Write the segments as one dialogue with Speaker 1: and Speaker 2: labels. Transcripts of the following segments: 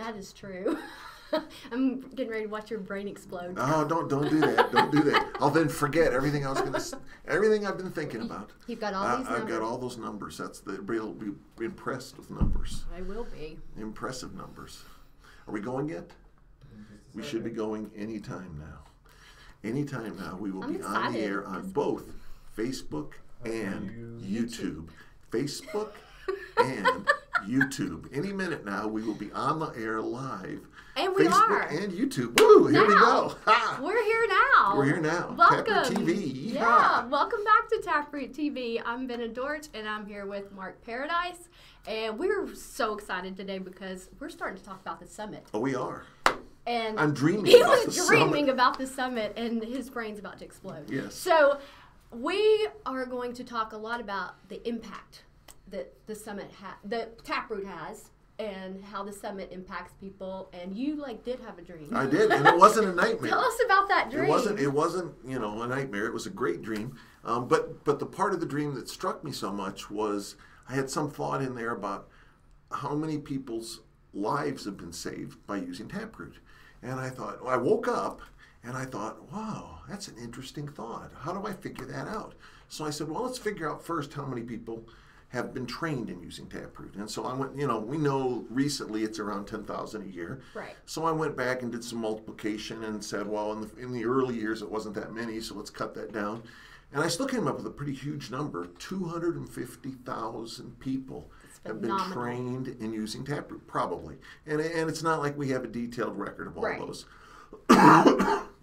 Speaker 1: That is true. I'm getting ready to watch your brain explode.
Speaker 2: No, don't do that. Don't do that. I'll then forget everything everything I've been thinking about.
Speaker 1: You've got all these numbers. I've
Speaker 2: got all those numbers. We'll be impressed with numbers.
Speaker 1: I will be.
Speaker 2: Impressive numbers. Are we going yet? We should be going anytime now. Anytime now. We will be on the air on both Facebook and YouTube. Facebook and YouTube. Any minute now, we will be on the air live.
Speaker 1: And we
Speaker 2: Facebook and YouTube. Woo! Here we go. Ha!
Speaker 1: We're here now.
Speaker 2: We're here now.
Speaker 1: Welcome.
Speaker 2: TapRooT TV.
Speaker 1: Yeah.
Speaker 2: Ha!
Speaker 1: Welcome back to TapRooT TV. I'm Benna Dortch, and I'm here with Mark Paradise. And we're so excited today because we're starting to talk about the summit.
Speaker 2: Oh, we are.
Speaker 1: And
Speaker 2: I'm dreaming
Speaker 1: he
Speaker 2: about the
Speaker 1: was dreaming about the summit, and his brain's about to explode.
Speaker 2: Yes.
Speaker 1: So we are going to talk a lot about the impact that the summit that TapRooT has, and how the summit impacts people. And you did have a dream.
Speaker 2: I did, and it wasn't a nightmare.
Speaker 1: Tell us about that dream.
Speaker 2: It wasn't a nightmare. It was a great dream. But the part of the dream that struck me so much was I had some thought in there about how many people's lives have been saved by using TapRooT. And I thought, I woke up and I thought, wow, that's an interesting thought. How do I figure that out? So I said, well, let's figure out first how many people have been trained in using TapRooT. And so I went, we know recently it's around 10,000 a year.
Speaker 1: Right.
Speaker 2: So I went back and did some multiplication and said, well, in the early years it wasn't that many, so let's cut that down. And I still came up with a pretty huge number. 250,000 people have been trained in using TapRooT, probably. And it's not like we have a detailed record of all those.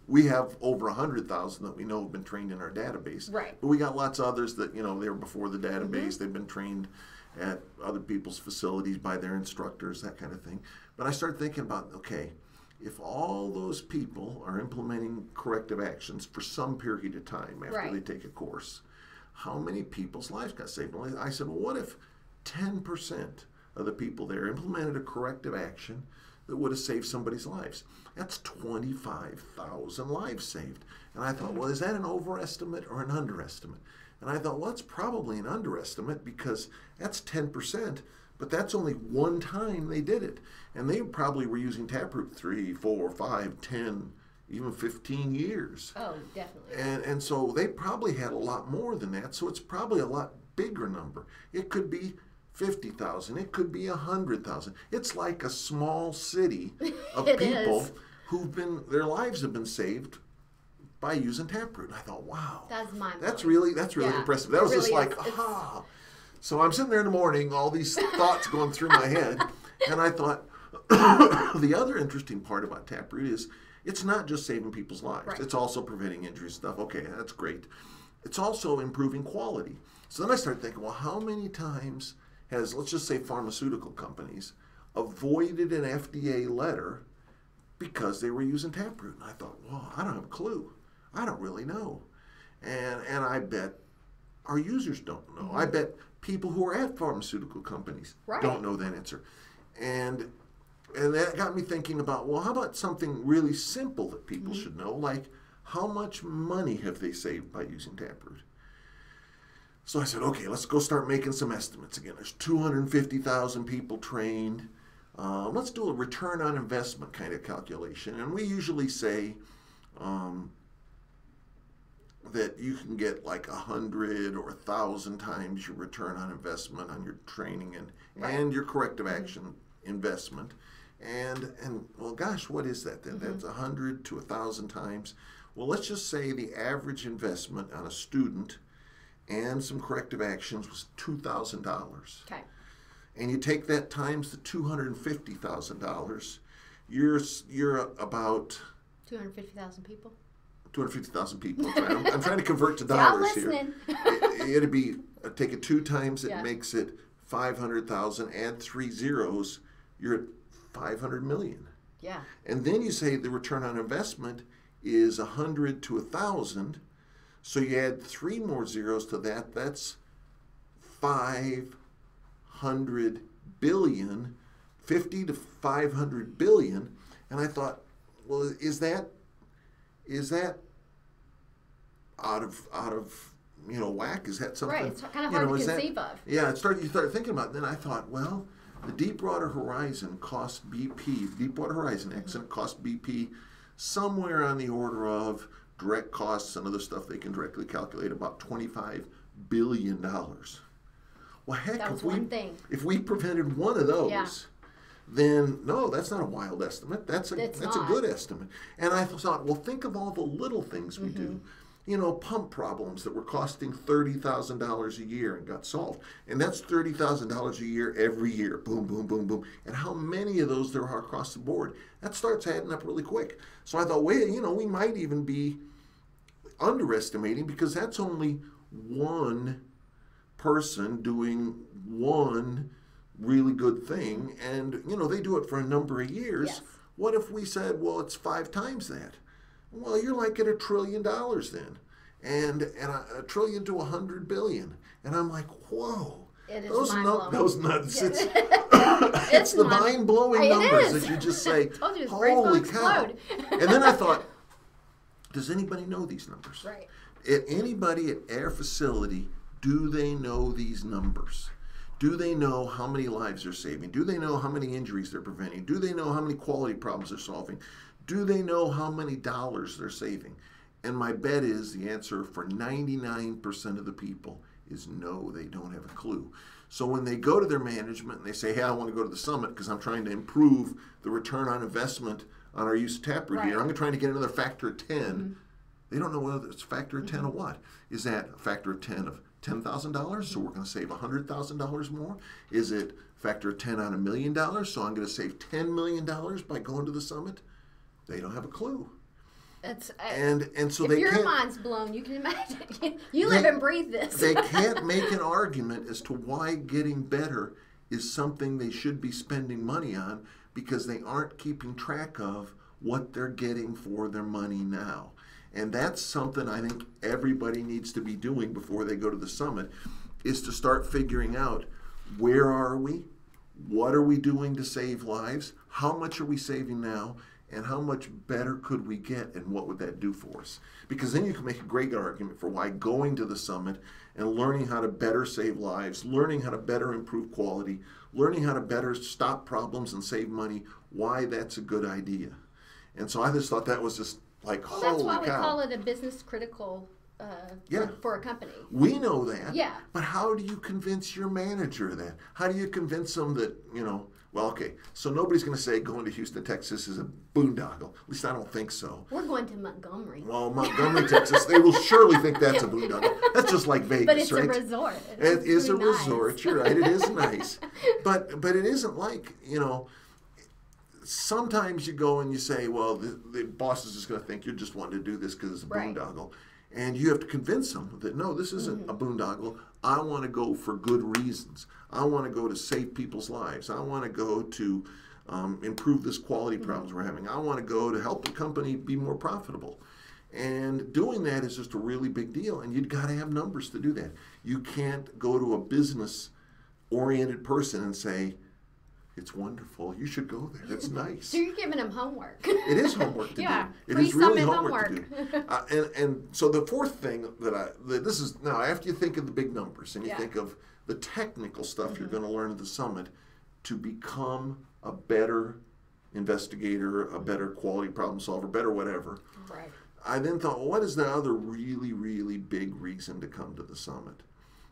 Speaker 2: We have over 100,000 that we know have been trained in our database.
Speaker 1: Right.
Speaker 2: But we got lots of others that, they were before the database. They've been trained at other people's facilities by their instructors, that kind of thing. But I started thinking about, okay, if all those people are implementing corrective actions for some period of time after they take a course, how many people's lives got saved? Well, I said, well, what if 10% of the people there implemented a corrective action that would have saved somebody's lives? That's 25,000 lives saved. And I thought, well, is that an overestimate or an underestimate? And I thought, well, it's probably an underestimate because that's 10%, but that's only one time they did it. And they probably were using TapRooT 3, 4, 5, 10, even 15 years.
Speaker 1: Oh, definitely.
Speaker 2: And so they probably had a lot more than that, so it's probably a lot bigger number. It could be 50,000. It could be 100,000. It's like a small city of people their lives have been saved by using TapRooT. I thought, wow,
Speaker 1: that's mind-blowing.
Speaker 2: That's really impressive. That was really just like, aha. So I'm sitting there in the morning, all these thoughts going through my head, and I thought, the other interesting part about TapRooT is it's not just saving people's lives. Right. It's also preventing injury stuff. Okay, that's great. It's also improving quality. So then I started thinking, well, how many times has, let's just say, pharmaceutical companies avoided an FDA letter because they were using TapRooT? And I thought, well, I don't have a clue. I don't really know. And I bet our users don't know. I bet people who are at pharmaceutical companies don't know that answer. And that got me thinking about, well, how about something really simple that people should know, like how much money have they saved by using TapRooT? So I said, okay, let's go start making some estimates again. There's 250,000 people trained. Let's do a return on investment kind of calculation. And we usually say that you can get like 100 or 1,000 times your return on investment on your training and your corrective action investment. And well, gosh, what is that then? That's 100 to 1,000 times. Well, let's just say the average investment on a student and some corrective actions was $2,000.
Speaker 1: Okay.
Speaker 2: And you take that times the $250,000, you're about
Speaker 1: 250,000 people.
Speaker 2: 250,000 people. I'm trying to convert to dollars here. It'd be take it 2 times, it makes it 500,000. Add 3 zeros, you're at 500 million.
Speaker 1: Yeah.
Speaker 2: And then you say the return on investment is 100 to 1,000. So you add 3 more zeros to that. That's 500 billion, 50 to 500 billion. And I thought, well, is that out of whack? Is that something?
Speaker 1: Right, it's kind of hard to conceive of.
Speaker 2: Yeah, you start thinking about it. Then I thought, well, The Deepwater Horizon cost BP, Deepwater Horizon accident cost BP somewhere on the order of direct costs and other stuff they can directly calculate about $25 billion. Well, heck, if we prevented one of those, then no, that's not a wild estimate. That's a good estimate. And I thought, well, think of all the little things we do. You know, pump problems that were costing $30,000 a year and got solved. And that's $30,000 a year every year. Boom, boom, boom, boom. And how many of those there are across the board. That starts adding up really quick. So I thought, well, you know, we might even be underestimating, because that's only one person doing one really good thing. And, you know, they do it for a number of years.
Speaker 1: Yes.
Speaker 2: What if we said, well, it's 5 times that? Well, you're like at $1 trillion then, and a trillion to 100 billion, and I'm like, whoa, those nuts. It's the mind-blowing numbers that you just say, holy cow. And then I thought, does anybody know these numbers?
Speaker 1: Right.
Speaker 2: Anybody at Air Facility, do they know these numbers? Do they know how many lives they're saving? Do they know how many injuries they're preventing? Do they know how many quality problems they're solving? Do they know how many dollars they're saving? And my bet is the answer for 99% of the people is no, they don't have a clue. So when they go to their management and they say, hey, I want to go to the summit because I'm trying to improve the return on investment on our use of TapRooT here. I'm trying to get another factor of 10. They don't know whether it's a factor of 10 of what. Is that a factor of 10 of $10,000, so we're going to save $100,000 more? Is it a factor of 10 on $1 million, so I'm going to save $10 million by going to the summit? They don't have a clue. And so
Speaker 1: if your mind's blown, you can imagine. You live and breathe this.
Speaker 2: They can't make an argument as to why getting better is something they should be spending money on, because they aren't keeping track of what they're getting for their money now. And that's something I think everybody needs to be doing before they go to the summit, is to start figuring out, where are we? What are we doing to save lives? How much are we saving now? And how much better could we get, and what would that do for us? Because then you can make a great argument for why going to the summit and learning how to better save lives, learning how to better improve quality, learning how to better stop problems and save money, why that's a good idea. And so I just thought that was just like, holy cow.
Speaker 1: That's why we call it a business critical for a company.
Speaker 2: We know that.
Speaker 1: Yeah.
Speaker 2: But how do you convince your manager of that? How do you convince them that, you know, well, okay, so nobody's going to say going to Houston, Texas is a boondoggle. At least I don't think so.
Speaker 1: We're going to Montgomery.
Speaker 2: Well, Montgomery, Texas, they will surely think that's a boondoggle. That's just like Vegas,
Speaker 1: but it's
Speaker 2: right?
Speaker 1: a resort.
Speaker 2: It is a resort. You're right. It is nice. But it isn't like, you know, sometimes you go and you say, well, the boss is just going to think you're just wanting to do this because it's a boondoggle. And you have to convince them that, no, this isn't a boondoggle. I want to go for good reasons. I want to go to save people's lives. I want to go to improve this quality problems we're having. I want to go to help the company be more profitable. And doing that is just a really big deal. And you've got to have numbers to do that. You can't go to a business-oriented person and say, it's wonderful. You should go there. It's nice.
Speaker 1: So you're giving them homework.
Speaker 2: It is homework to do. It is really homework to do. And so the fourth thing this is now, after you think of the big numbers and you think of the technical stuff you're going to learn at the summit to become a better investigator, a better quality problem solver, better whatever.
Speaker 1: Right.
Speaker 2: I then thought, well, what is the other really, really big reason to come to the summit?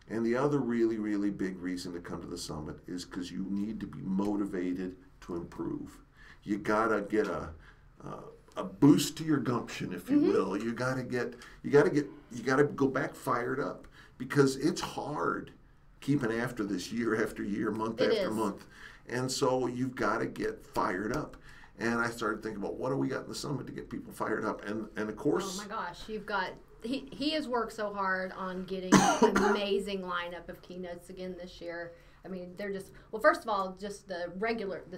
Speaker 2: And the other really, really big reason to come to the summit is because you need to be motivated to improve. You gotta get a boost to your gumption, if you will. You gotta go back fired up, because it's hard keeping after this year after year, month after month. And so you've got to get fired up. And I started thinking about, what do we got in the summit to get people fired up? And of course,
Speaker 1: oh my gosh, you've got. He has worked so hard on getting an amazing lineup of keynotes again this year. I mean, they're just, well, first of all, just the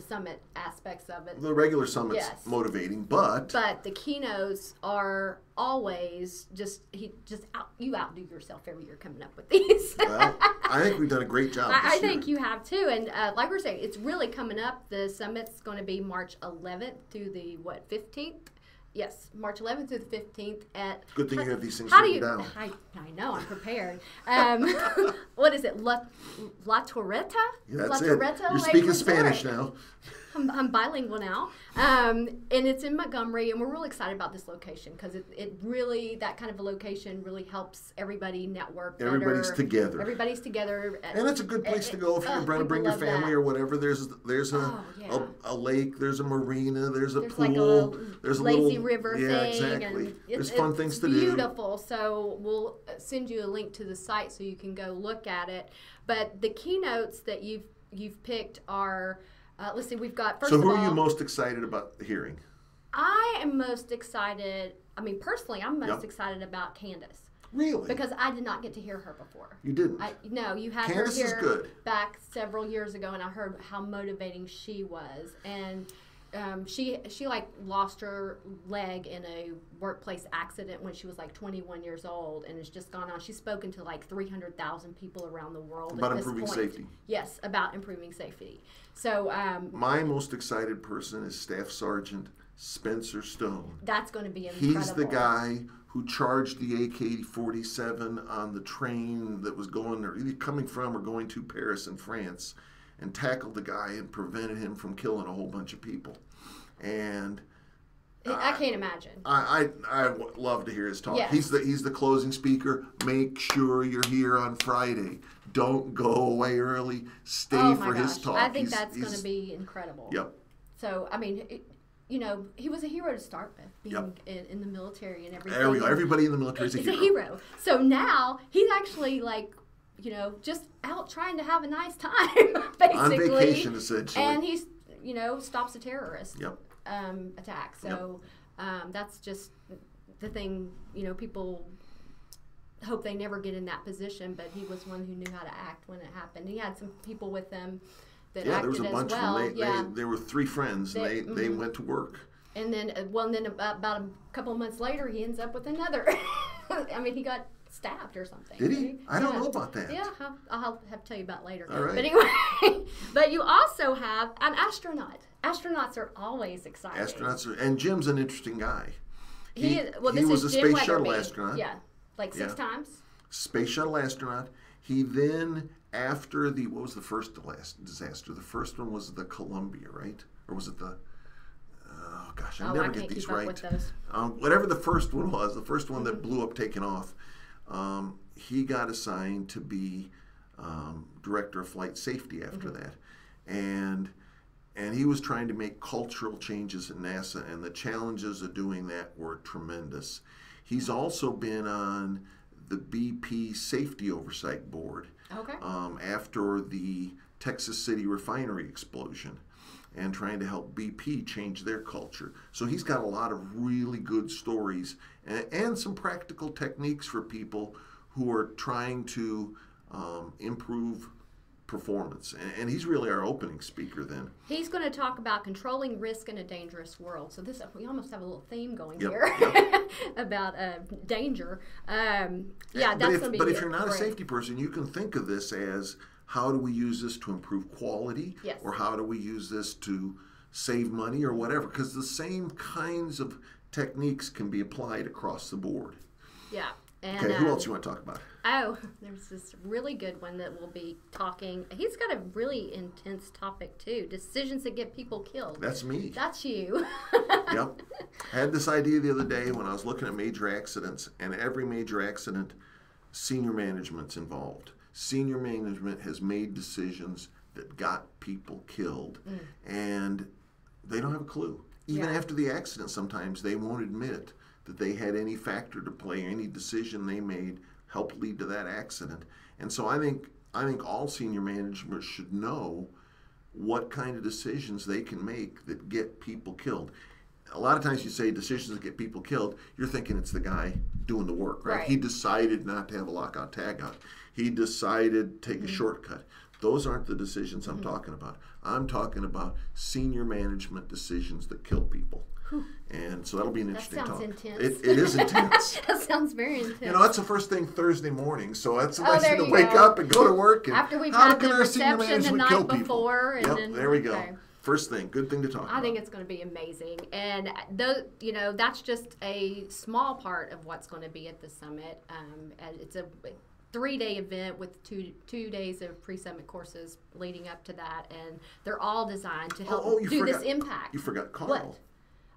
Speaker 1: summit aspects of it.
Speaker 2: The regular summit's motivating, but
Speaker 1: the keynotes are always you outdo yourself every year coming up with these.
Speaker 2: Well, I think we've done a great job this year.
Speaker 1: I think you have too. And like we're saying, it's really coming up. The summit's going to be March 11th through the 15th. Yes, March 11th through the 15th at...
Speaker 2: Good thing you have these things
Speaker 1: written
Speaker 2: down.
Speaker 1: I know, I'm prepared. What is it? La Torretta?
Speaker 2: Yeah, that's
Speaker 1: La
Speaker 2: it.
Speaker 1: Torretta
Speaker 2: You're
Speaker 1: Lake
Speaker 2: speaking
Speaker 1: Resort.
Speaker 2: Spanish now.
Speaker 1: I'm bilingual now. And it's in Montgomery, and we're really excited about this location because it really, that kind of a location really helps everybody network better.
Speaker 2: Everybody's together.
Speaker 1: Everybody's together.
Speaker 2: And it's a good place to go if you're going to bring your family or whatever. There's a lake, there's a marina, there's pool,
Speaker 1: like
Speaker 2: there's a
Speaker 1: lazy
Speaker 2: little
Speaker 1: river thing.
Speaker 2: Exactly.
Speaker 1: And
Speaker 2: there's fun things to do.
Speaker 1: It's beautiful. So we'll send you a link to the site so you can go look at it. But the keynotes that you've picked are... let's see, we've got, first of all...
Speaker 2: So who are you most excited about hearing?
Speaker 1: I am most excited, personally, I'm most excited about Candace.
Speaker 2: Really?
Speaker 1: Because I did not get to hear her before.
Speaker 2: You didn't?
Speaker 1: No, you had
Speaker 2: Candace
Speaker 1: her
Speaker 2: is
Speaker 1: here
Speaker 2: good.
Speaker 1: Back several years ago, and I heard how motivating she was. And she like lost her leg in a workplace accident when she was like 21 years old, and it's just gone on. She's spoken to like 300,000 people around the world
Speaker 2: about
Speaker 1: at this
Speaker 2: improving
Speaker 1: point.
Speaker 2: safety.
Speaker 1: Yes, about improving safety. So
Speaker 2: my most excited person is Staff Sergeant Spencer Stone.
Speaker 1: That's going to be incredible.
Speaker 2: He's the guy who charged the AK-47 on the train that was either coming from or going to Paris in France, and tackled the guy and prevented him from killing a whole bunch of people. And
Speaker 1: I can't imagine.
Speaker 2: I love to hear his talk.
Speaker 1: Yes.
Speaker 2: He's the closing speaker. Make sure you're here on Friday. Don't go away early. Stay for his talk.
Speaker 1: I think that's going to be incredible.
Speaker 2: Yep.
Speaker 1: So, he was a hero to start with, being in the military and everything.
Speaker 2: There we go. Everybody in the military is a hero.
Speaker 1: So now he's actually just out trying to have a nice time, basically.
Speaker 2: On vacation, essentially.
Speaker 1: And he's, stops a terrorist
Speaker 2: Yep.
Speaker 1: attack. So that's just the thing, people hope they never get in that position, but he was one who knew how to act when it happened. He had some people with him that acted
Speaker 2: there was a bunch
Speaker 1: as well.
Speaker 2: of them. There were 3 friends, and they went to work.
Speaker 1: And then, about a couple of months later, he ends up with another. He got stabbed or something.
Speaker 2: Did he? I don't know about that.
Speaker 1: Yeah, I'll have to tell you about later.
Speaker 2: All right.
Speaker 1: But anyway, but you also have an astronaut. Astronauts are always exciting.
Speaker 2: And Jim's an interesting guy.
Speaker 1: He
Speaker 2: was a
Speaker 1: Jim
Speaker 2: space shuttle
Speaker 1: Weatherby.
Speaker 2: astronaut.
Speaker 1: Yeah, like 6 times.
Speaker 2: Space shuttle astronaut. He then, after what was the first disaster? The first one was the Columbia, right? Or was it the... Oh, gosh, I never get these right. Whatever the first one was, the first one that blew up, taking off, he got assigned to be director of flight safety after that. And he was trying to make cultural changes at NASA, and the challenges of doing that were tremendous. He's also been on the BP Safety Oversight Board after the Texas City refinery explosion, and trying to help BP change their culture. So he's got a lot of really good stories and some practical techniques for people who are trying to improve performance. And he's really our opening speaker then. He's
Speaker 1: going to talk about controlling risk in a dangerous world. So we almost have a little theme going
Speaker 2: here
Speaker 1: about danger. That's going to be
Speaker 2: But if you're not a safety person, you can think of this as, how do we use this to improve quality?
Speaker 1: Yes.
Speaker 2: Or how do we use this to save money or whatever? Because the same kinds of techniques can be applied across the board.
Speaker 1: Yeah. And,
Speaker 2: okay, who else you want to talk about?
Speaker 1: Oh, there's this really good one that we'll be talking. He's got a really intense topic, too. Decisions that get people killed.
Speaker 2: That's me.
Speaker 1: That's you.
Speaker 2: Yep. I had this idea the other day when I was looking at major accidents, and every major accident, senior management's involved. Senior management has made decisions that got people killed, and they don't have a clue. Even after the accident, sometimes they won't admit that they had any factor to play, any decision they made helped lead to that accident. And so I think all senior management should know what kind of decisions they can make that get people killed. A lot of times you say decisions that get people killed, you're thinking it's the guy doing the work, right? He decided not to have a lockout tagout. He decided to take a shortcut. Those aren't the decisions I'm talking about. I'm talking about senior management decisions that kill people. And so that'll be an interesting talk.
Speaker 1: That sounds intense.
Speaker 2: It is intense.
Speaker 1: That sounds very intense.
Speaker 2: That's the first thing Thursday morning, so that's a nice thing to wake up and go to work. And
Speaker 1: after we've had the reception the night before.
Speaker 2: And then, there we go. First thing, good thing to talk about.
Speaker 1: I think it's going to be amazing. And, that's just a small part of what's going to be at the summit. And it's a 3-day event with two days of pre-summit courses leading up to that. And they're all designed to help this impact.
Speaker 2: You forgot Carl.
Speaker 1: What?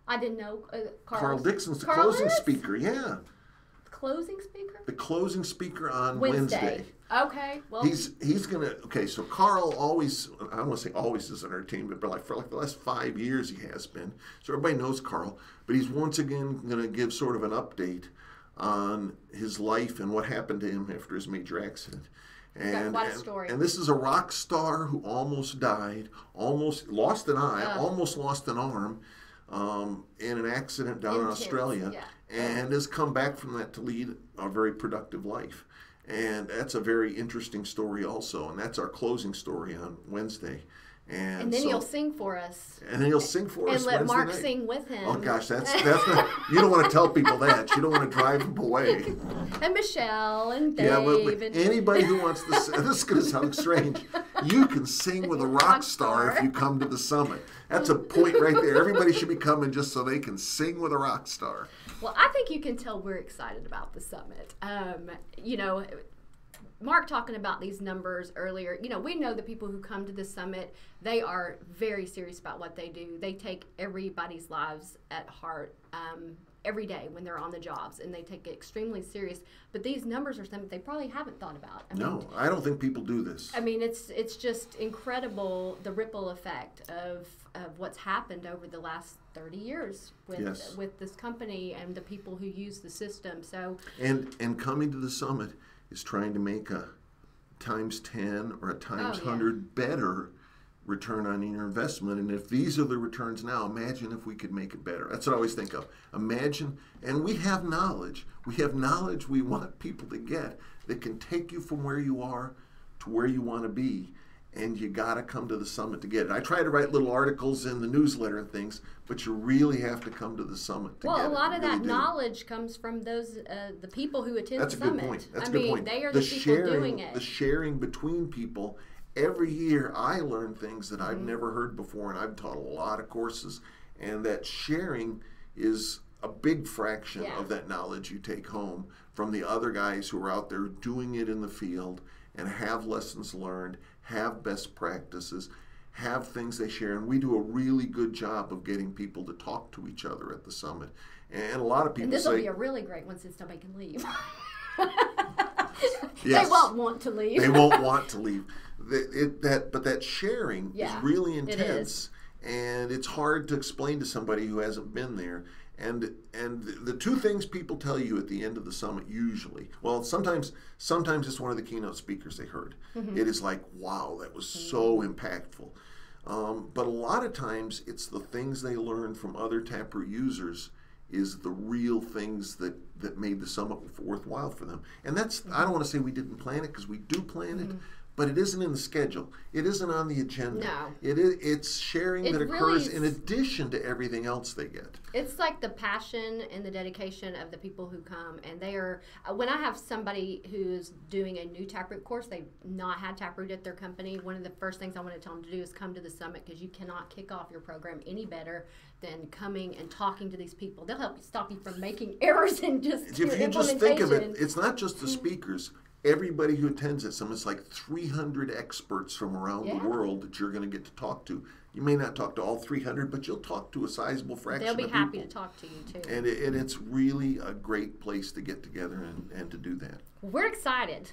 Speaker 1: I didn't know.
Speaker 2: Carl Dixon's the closing speaker, yeah.
Speaker 1: Closing speaker?
Speaker 2: The closing speaker on Wednesday.
Speaker 1: Okay. Well,
Speaker 2: he's gonna. Okay, so Carl always. I don't want to say always is on our team, but for the last 5 years he has been. So everybody knows Carl, but he's once again going to give sort of an update on his life and what happened to him after his major accident. And,
Speaker 1: quite a story.
Speaker 2: And this is a rock star who almost died, almost lost an eye, almost lost an arm. In an accident down in Australia, and has come back from that to lead a very productive life. And that's a very interesting story also, and that's our closing story on Wednesday. And
Speaker 1: then he'll sing for us.
Speaker 2: And then he'll sing for us
Speaker 1: and let
Speaker 2: Wednesday
Speaker 1: Mark
Speaker 2: night.
Speaker 1: Sing with him.
Speaker 2: Oh gosh, that's not, you don't want to tell people that. You don't want to drive them away.
Speaker 1: And Michelle and Dave.
Speaker 2: And anybody who wants to sing, this is going to sound strange. You can sing with a rock star if you come to the summit. That's a point right there. Everybody should be coming just so they can sing with a rock star.
Speaker 1: Well, I think you can tell we're excited about the summit. Mark talking about these numbers earlier, we know the people who come to the summit, they are very serious about what they do. They take everybody's lives at heart every day when they're on the jobs, and they take it extremely serious. But these numbers are something they probably haven't thought about.
Speaker 2: I don't think people do this.
Speaker 1: It's just incredible, the ripple effect of what's happened over the last 30 years with this company and the people who use the system. So and
Speaker 2: coming to the summit is trying to make a times 10 or a times 100 better return on your investment. And if these are the returns now, imagine if we could make it better. That's what I always think of. Imagine, and we have knowledge. We have knowledge we want people to get that can take you from where you are to where you want to be. And you got to come to the summit to get it. I try to write little articles in the newsletter and things, but you really have to come to the summit to get it.
Speaker 1: Well, a lot of that knowledge comes from those the people who attend the summit.
Speaker 2: That's a good point. That's a good point.
Speaker 1: They are the people doing it.
Speaker 2: The sharing between people. Every year I learn things that I've never heard before, and I've taught a lot of courses, and that sharing is a big fraction of that knowledge you take home from the other guys who are out there doing it in the field and have lessons learned, have best practices, have things they share. And we do a really good job of getting people to talk to each other at the summit. And a lot of people
Speaker 1: and this will be a really great one since nobody can leave.
Speaker 2: Yes,
Speaker 1: they won't want to leave.
Speaker 2: They won't want to leave. But that sharing is really intense. And it's hard to explain to somebody who hasn't been there. And the two things people tell you at the end of the summit usually, well, sometimes it's one of the keynote speakers they heard. It is like, wow, that was so impactful. But a lot of times it's the things they learned from other TapRooT users is the real things that made the summit worthwhile for them. And that's, I don't want to say we didn't plan it, because we do plan it. But it isn't in the schedule. It isn't on the agenda.
Speaker 1: No.
Speaker 2: It's sharing that occurs in addition to everything else they get.
Speaker 1: It's like the passion and the dedication of the people who come. And they are, when I have somebody who's doing a new TapRooT course, they've not had TapRooT at their company, one of the first things I want to tell them to do is come to the summit, because you cannot kick off your program any better than coming and talking to these people. They'll help you stop you from making errors and just
Speaker 2: your implementation. If you just think of it, it's not just the speakers. Everybody who attends it, it's like 300 experts from around the world that you're going to get to talk to. You may not talk to all 300, but you'll talk to a sizable fraction of people.
Speaker 1: They'll be happy to talk to you, too.
Speaker 2: And it's really a great place to get together and to do that.
Speaker 1: We're excited.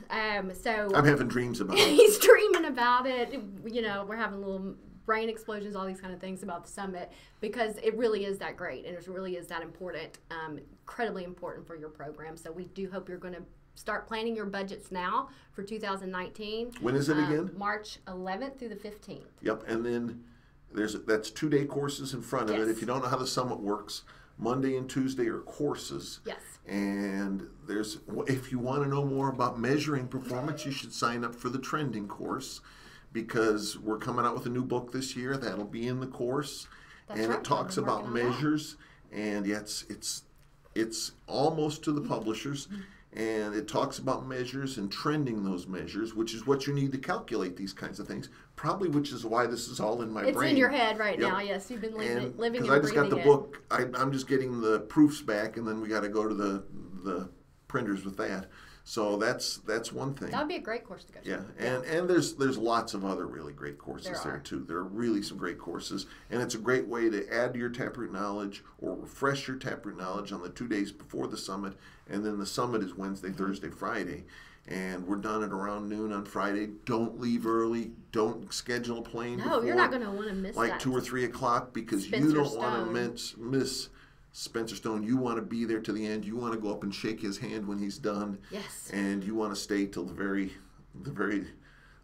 Speaker 1: So
Speaker 2: I'm having dreams about it.
Speaker 1: He's dreaming about it. We're having little brain explosions, all these kind of things about the summit, because it really is that great, and it really is that important, incredibly important for your program. So we do hope you're going to start planning your budgets now for 2019.
Speaker 2: When is it again?
Speaker 1: March 11th through the 15th.
Speaker 2: Yep, and then that's 2-day courses in front of it. If you don't know how the summit works, Monday and Tuesday are courses.
Speaker 1: Yes.
Speaker 2: And if you want to know more about measuring performance, you should sign up for the trending course, because we're coming out with a new book this year that'll be in the course. That's right. It talks about measures, and it's almost to the publishers. And it talks about measures and trending those measures, which is what you need to calculate these kinds of things. Probably, which is why this is all in my brain.
Speaker 1: It's in your head right now. Yes, you've been living and breathing it.
Speaker 2: Because I just got the book. I'm just getting the proofs back, and then we got to go to the printers with that. So that's one thing.
Speaker 1: That would be a great course to go to.
Speaker 2: Yeah, and there's lots of other really great courses there too. There are really some great courses, and it's a great way to add to your TapRooT knowledge or refresh your TapRooT knowledge on the 2 days before the summit, and then the summit is Wednesday, Thursday, Friday, and we're done at around noon on Friday. Don't leave early. Don't schedule a plane.
Speaker 1: No, you're not going to want to miss
Speaker 2: like
Speaker 1: that.
Speaker 2: 2 or 3 o'clock because you don't want to miss Spencer Stone. You want to be there to the end. You want to go up and shake his hand when he's done.
Speaker 1: Yes.
Speaker 2: And you want to stay till the very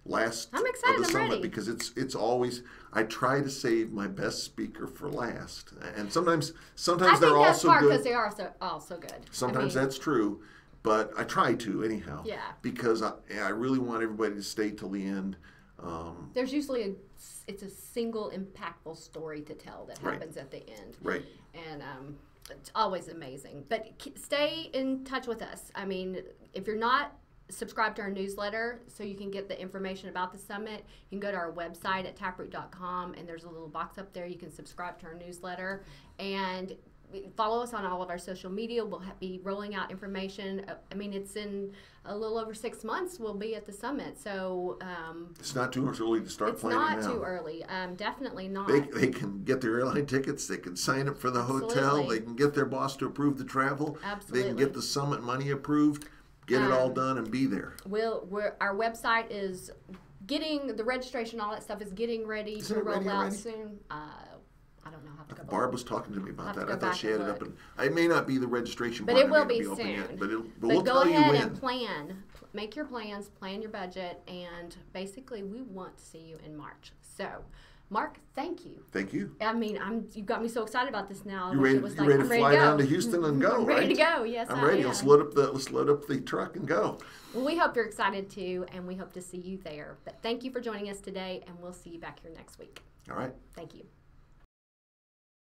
Speaker 2: last
Speaker 1: I'm excited.
Speaker 2: of the summit
Speaker 1: ready.
Speaker 2: Because it's always, I try to save my best speaker for last. And sometimes they're also good.
Speaker 1: Because they are also good.
Speaker 2: Sometimes that's true, but I try to anyhow.
Speaker 1: Yeah.
Speaker 2: Because I really want everybody to stay till the end.
Speaker 1: There's usually it's a single impactful story to tell that happens at the end.
Speaker 2: Right.
Speaker 1: And it's always amazing. But stay in touch with us. I mean, if you're not subscribed to our newsletter so you can get the information about the summit, you can go to our website at taproot.com, and there's a little box up there. You can subscribe to our newsletter. And follow us on all of our social media. We'll be rolling out information. I mean, it's in a little over 6 months we'll be at the summit. So
Speaker 2: it's not too early to start planning now.
Speaker 1: It's not too early. Definitely not.
Speaker 2: They can get their airline tickets. They can sign up for the hotel. They can get their boss to approve the travel.
Speaker 1: Absolutely.
Speaker 2: They can get the summit money approved. Get it all done and be there.
Speaker 1: Our website is getting the registration, all that stuff is getting ready to roll out soon. I don't know how to go.
Speaker 2: Barb was talking to me about that. I thought she had it up, and it may not be the registration,
Speaker 1: but it will be soon.
Speaker 2: Yet, but
Speaker 1: we'll go ahead and plan. Make your plans, plan your budget, and basically, we want to see you in March. So, Mark, thank you.
Speaker 2: Thank you.
Speaker 1: I mean, you got me so excited about this now.
Speaker 2: You ready to fly down to Houston and go?
Speaker 1: I'm ready to go. Yes,
Speaker 2: I'm ready. Let's load up the truck and go.
Speaker 1: Well, we hope you're excited too, and we hope to see you there. But thank you for joining us today, and we'll see you back here next week.
Speaker 2: All right.
Speaker 1: Thank you.